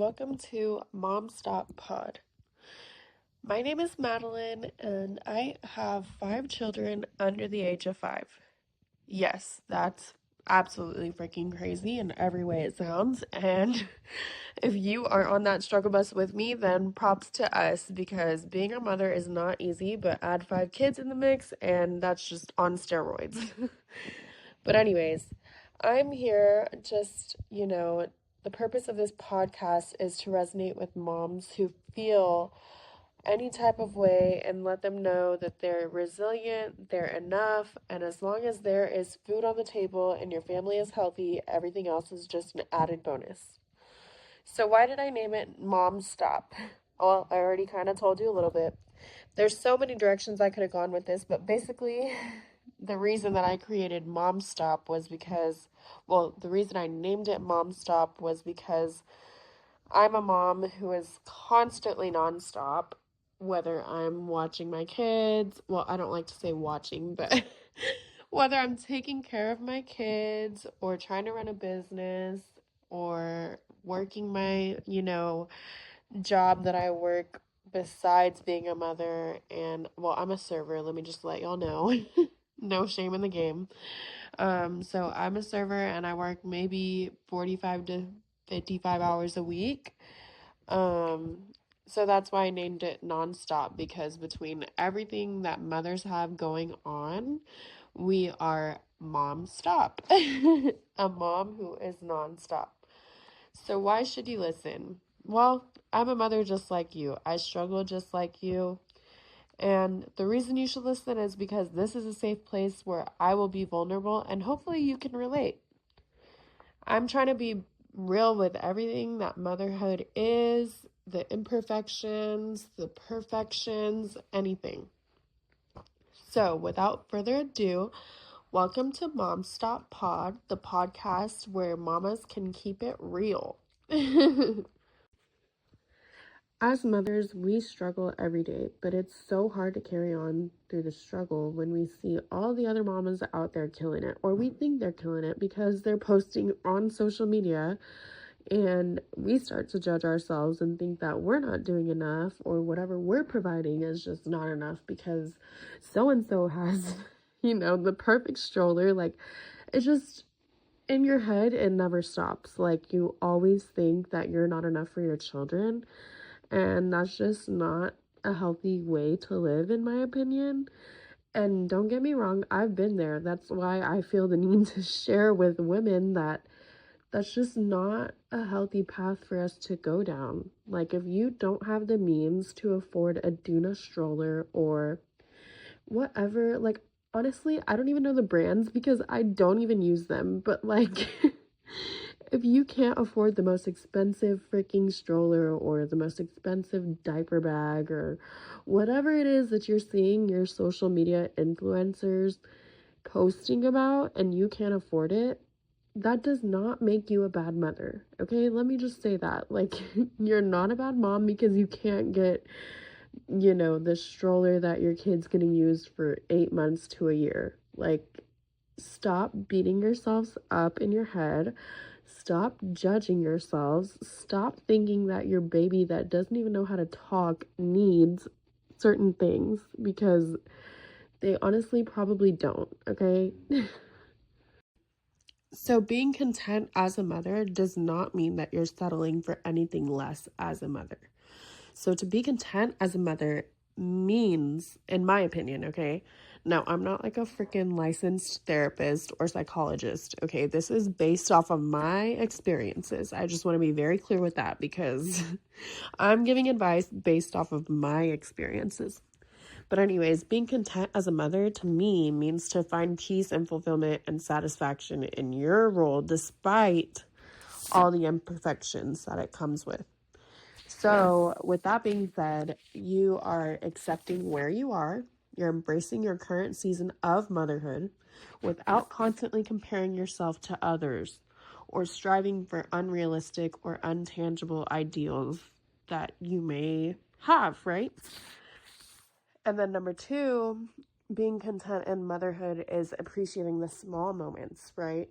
welcome to Mom Stop Pod. My name is Madeline, and I have 5 children under the age of 5. Yes, that's absolutely freaking crazy in every way it sounds, and if you are on that struggle bus with me, then props to us, because being a mother is not easy, but add 5 kids in the mix, and that's just on steroids. But anyways, I'm here the purpose of this podcast is to resonate with moms who feel any type of way and let them know that they're resilient, they're enough, and as long as there is food on the table and your family is healthy, everything else is just an added bonus. So why did I name it Mom Stop? Well, I already kind of told you a little bit. There's so many directions I could have gone with this, but basically the reason that I created Mom Stop was because, the reason I named it Mom Stop was because I'm a mom who is constantly nonstop, whether I'm watching my kids. Well, I don't like to say watching, but whether I'm taking care of my kids or trying to run a business or working my, job that I work besides being a mother. And I'm a server, let me just let y'all know. No shame in the game. So I'm a server and I work maybe 45 to 55 hours a week. So that's why I named it Nonstop, because between everything that mothers have going on, we are Mom Stop. A mom who is nonstop. So why should you listen? Well, I'm a mother just like you. I struggle just like you. And the reason you should listen is because this is a safe place where I will be vulnerable and hopefully you can relate. I'm trying to be real with everything that motherhood is, the imperfections, the perfections, anything. So, without further ado, welcome to Mom Stop Pod, the podcast where mamas can keep it real. As mothers, we struggle every day, but it's so hard to carry on through the struggle when we see all the other mamas out there killing it, or we think they're killing it because they're posting on social media, and we start to judge ourselves and think that we're not doing enough, or whatever we're providing is just not enough because so-and-so has, the perfect stroller. Like, it's just in your head, it never stops. Like, you always think that you're not enough for your children. And that's just not a healthy way to live, in my opinion. And don't get me wrong, I've been there. That's why I feel the need to share with women that that's just not a healthy path for us to go down. Like, if you don't have the means to afford a Duna stroller or whatever, like, honestly, I don't even know the brands because I don't even use them. But, like, if you can't afford the most expensive freaking stroller or the most expensive diaper bag or whatever it is that you're seeing your social media influencers posting about, and you can't afford it, that does not make you a bad mother. Okay, let me just say that. Like, you're not a bad mom because you can't get, the stroller that your kid's gonna use for 8 months to a year. Like, stop beating yourselves up in your head. Stop judging yourselves. Stop thinking that your baby that doesn't even know how to talk needs certain things, because they honestly probably don't, okay? So being content as a mother does not mean that you're settling for anything less as a mother. So to be content as a mother means, in my opinion, okay? Now, I'm not like a freaking licensed therapist or psychologist, okay? This is based off of my experiences. I just want to be very clear with that, because I'm giving advice based off of my experiences. But anyways, being content as a mother to me means to find peace and fulfillment and satisfaction in your role despite all the imperfections that it comes with. So with that being said, you are accepting where you are. You're embracing your current season of motherhood without constantly comparing yourself to others or striving for unrealistic or untangible ideals that you may have, right? And then number 2, being content in motherhood is appreciating the small moments, right?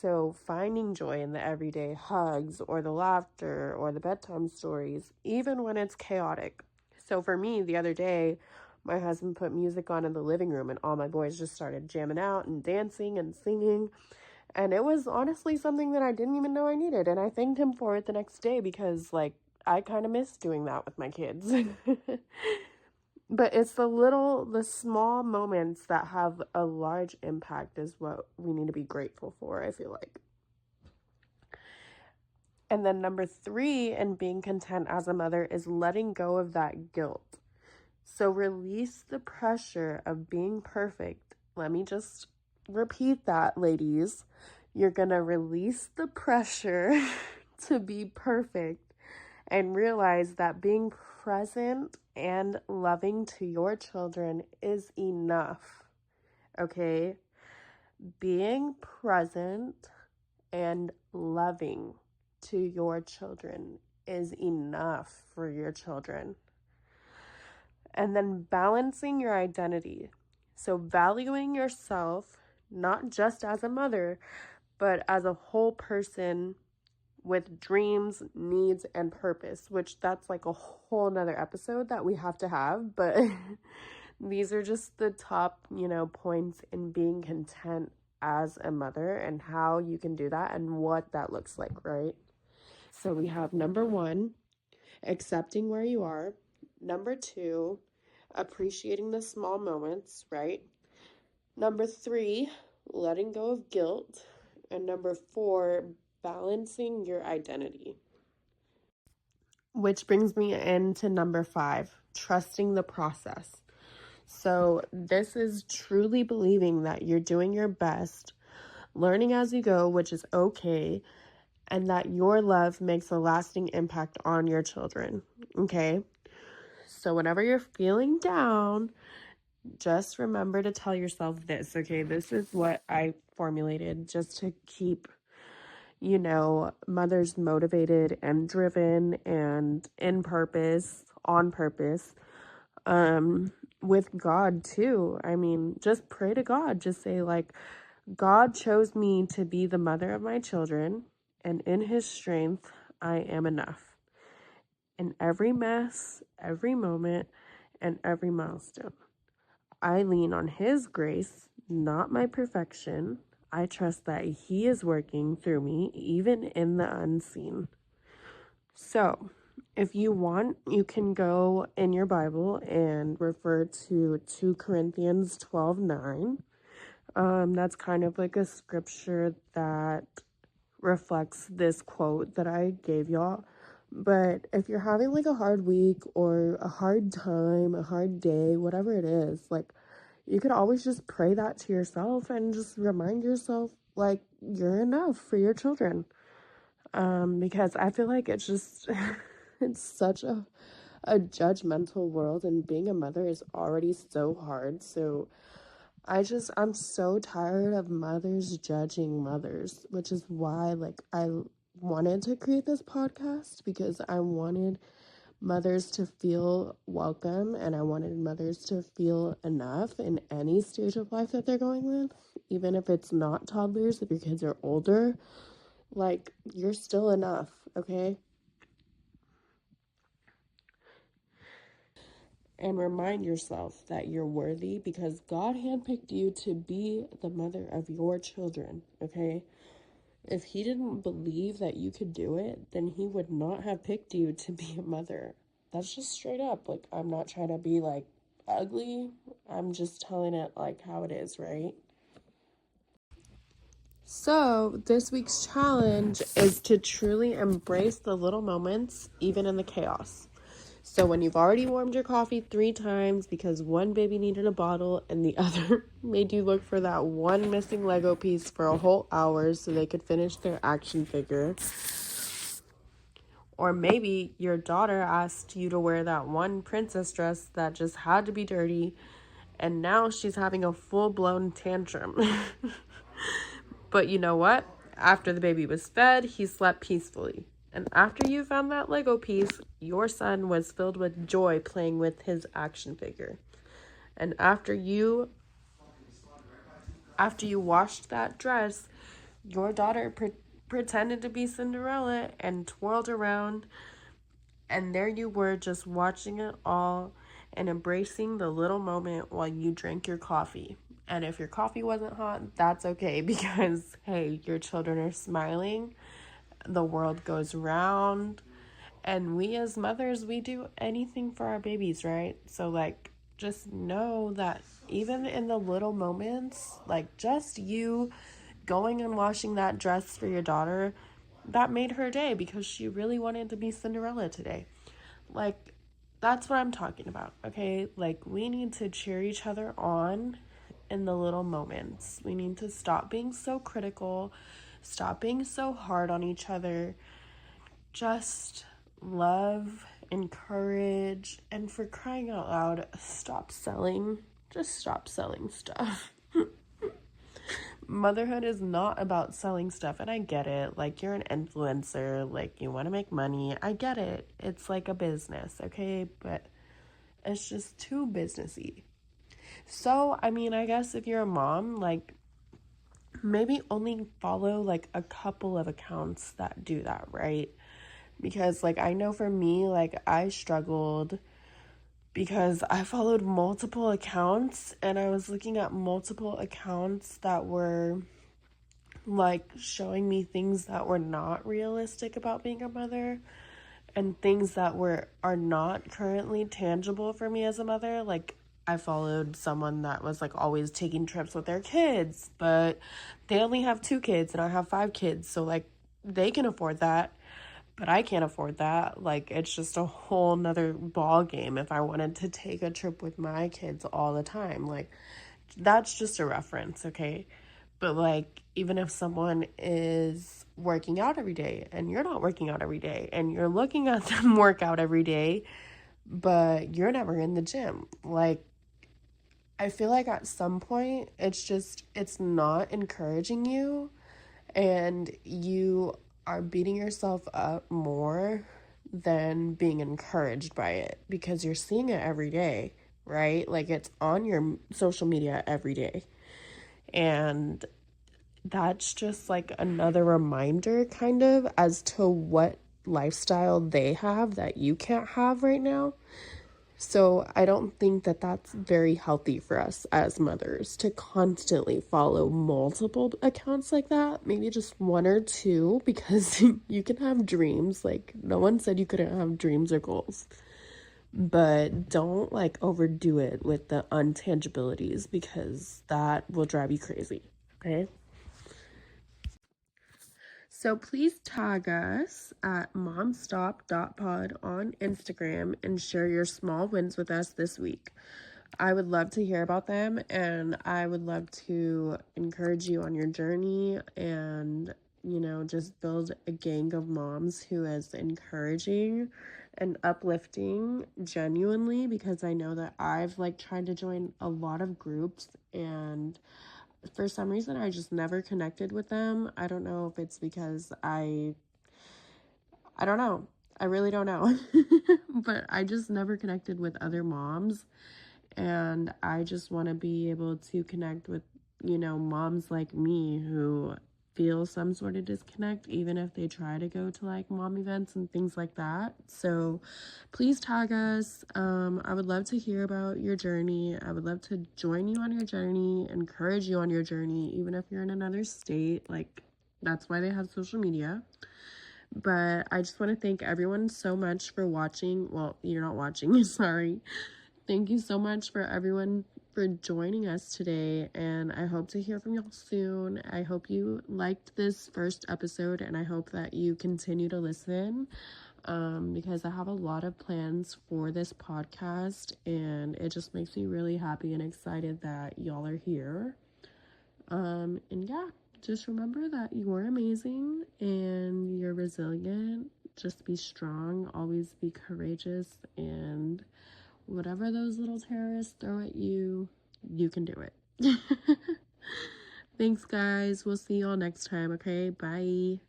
So finding joy in the everyday hugs or the laughter or the bedtime stories, even when it's chaotic. So for me, the other day, my husband put music on in the living room and all my boys just started jamming out and dancing and singing. And it was honestly something that I didn't even know I needed. And I thanked him for it the next day because, like, I kind of miss doing that with my kids. But it's the small moments that have a large impact is what we need to be grateful for, I feel like. And then number 3 in being content as a mother is letting go of that guilt. So release the pressure of being perfect. Let me just repeat that, ladies. You're going to release the pressure to be perfect and realize that being present and loving to your children is enough. Okay? Being present and loving to your children is enough for your children. And then balancing your identity. So valuing yourself, not just as a mother, but as a whole person with dreams, needs, and purpose, which that's like a whole nother episode that we have to have. But these are just the top, points in being content as a mother and how you can do that and what that looks like, right? So we have number 1, accepting where you are. Number 2, appreciating the small moments, right? Number 3, letting go of guilt. And number 4, balancing your identity. Which brings me into number 5, trusting the process. So this is truly believing that you're doing your best, learning as you go, which is okay, and that your love makes a lasting impact on your children, okay? So whenever you're feeling down, just remember to tell yourself this, okay? This is what I formulated just to keep, mothers motivated and driven and on purpose, with God too. I mean, just pray to God. Just say, like, God chose me to be the mother of my children, and in his strength, I am enough. In every mess, every moment, and every milestone, I lean on his grace, not my perfection. I trust that he is working through me, even in the unseen. So, if you want, you can go in your Bible and refer to 2 Corinthians 12:9. That's kind of like a scripture that reflects this quote that I gave y'all. But if you're having like a hard week or a hard time, a hard day, whatever it is, like, you could always just pray that to yourself and just remind yourself, like, you're enough for your children. Because I feel like it's just, it's such a judgmental world, and being a mother is already so hard. So I'm so tired of mothers judging mothers, which is why, like, I wanted to create this podcast, because I wanted mothers to feel welcome, and I wanted mothers to feel enough in any stage of life that they're going with, even if it's not toddlers, if your kids are older, like, you're still enough, okay? And remind yourself that you're worthy, because God handpicked you to be the mother of your children, okay? If he didn't believe that you could do it, then he would not have picked you to be a mother. That's just straight up. Like, I'm not trying to be, like, ugly. I'm just telling it like how it is, right? So, this week's challenge is to truly embrace the little moments, even in the chaos. So when you've already warmed your coffee 3 times because one baby needed a bottle and the other made you look for that one missing Lego piece for a whole hour so they could finish their action figure. Or maybe your daughter asked you to wear that one princess dress that just had to be dirty, and now she's having a full-blown tantrum. But you know what? After the baby was fed, he slept peacefully. And after you found that Lego piece, your son was filled with joy playing with his action figure. And after you washed that dress, your daughter pretended to be Cinderella and twirled around, and there you were just watching it all and embracing the little moment while you drank your coffee. And if your coffee wasn't hot, that's okay because, hey, your children are smiling, the world goes round, and we as mothers, we do anything for our babies, right? So, like, just know that even in the little moments, like just you going and washing that dress for your daughter, that made her day because she really wanted to be Cinderella today. Like, that's what I'm talking about, okay? Like, we need to cheer each other on in the little moments. We need to stop being so critical, stop being so hard on each other. Just love, encourage, and for crying out loud, stop selling. Just stop selling stuff. Motherhood is not about selling stuff, and I get it. Like, you're an influencer, like, you want to make money. I get it. It's like a business, okay? But it's just too businessy. So, I mean, I guess if you're a mom, like, maybe only follow like a couple of accounts that do that, right? Because, like, I know for me, like, I struggled because I followed multiple accounts and I was looking at multiple accounts that were like showing me things that were not realistic about being a mother and things that are not currently tangible for me as a mother. Like, I followed someone that was like always taking trips with their kids, but they only have 2 kids and I have 5 kids, so like they can afford that, but I can't afford that. Like, it's just a whole nother ball game if I wanted to take a trip with my kids all the time. Like, that's just a reference, okay? But like, even if someone is working out every day and you're not working out every day and you're looking at them work out every day, but you're never in the gym, like, I feel like at some point it's not encouraging you and you are beating yourself up more than being encouraged by it because you're seeing it every day, right? Like, it's on your social media every day. And that's just like another reminder, kind of, as to what lifestyle they have that you can't have right now. So I don't think that that's very healthy for us as mothers to constantly follow multiple accounts like that. Maybe just 1 or 2, because you can have dreams. Like, no one said you couldn't have dreams or goals. But don't like overdo it with the untangibilities because that will drive you crazy. Okay? So please tag us at momstop.pod on Instagram and share your small wins with us this week. I would love to hear about them, and I would love to encourage you on your journey and, just build a gang of moms who is encouraging and uplifting genuinely, because I know that I've like tried to join a lot of groups and for some reason I just never connected with them. I don't know if it's because I don't know. I really don't know. But I just never connected with other moms, and I just want to be able to connect with, moms like me who feel some sort of disconnect, even if they try to go to like mom events and things like that. So please tag us. I would love to hear about your journey. I would love to join you on your journey, encourage you on your journey, even if you're in another state. Like, that's why they have social media. But I just want to thank everyone so much for watching. Well, you're not watching, sorry. Thank you so much for everyone for joining us today, and I hope to hear from y'all soon. I hope you liked this first episode, and I hope that you continue to listen, because I have a lot of plans for this podcast, and it just makes me really happy and excited that y'all are here. And yeah, just remember that you're amazing and you're resilient. Just be strong, always be courageous, and whatever those little terrorists throw at you, you can do it. Thanks, guys. We'll see y'all next time, okay? Bye.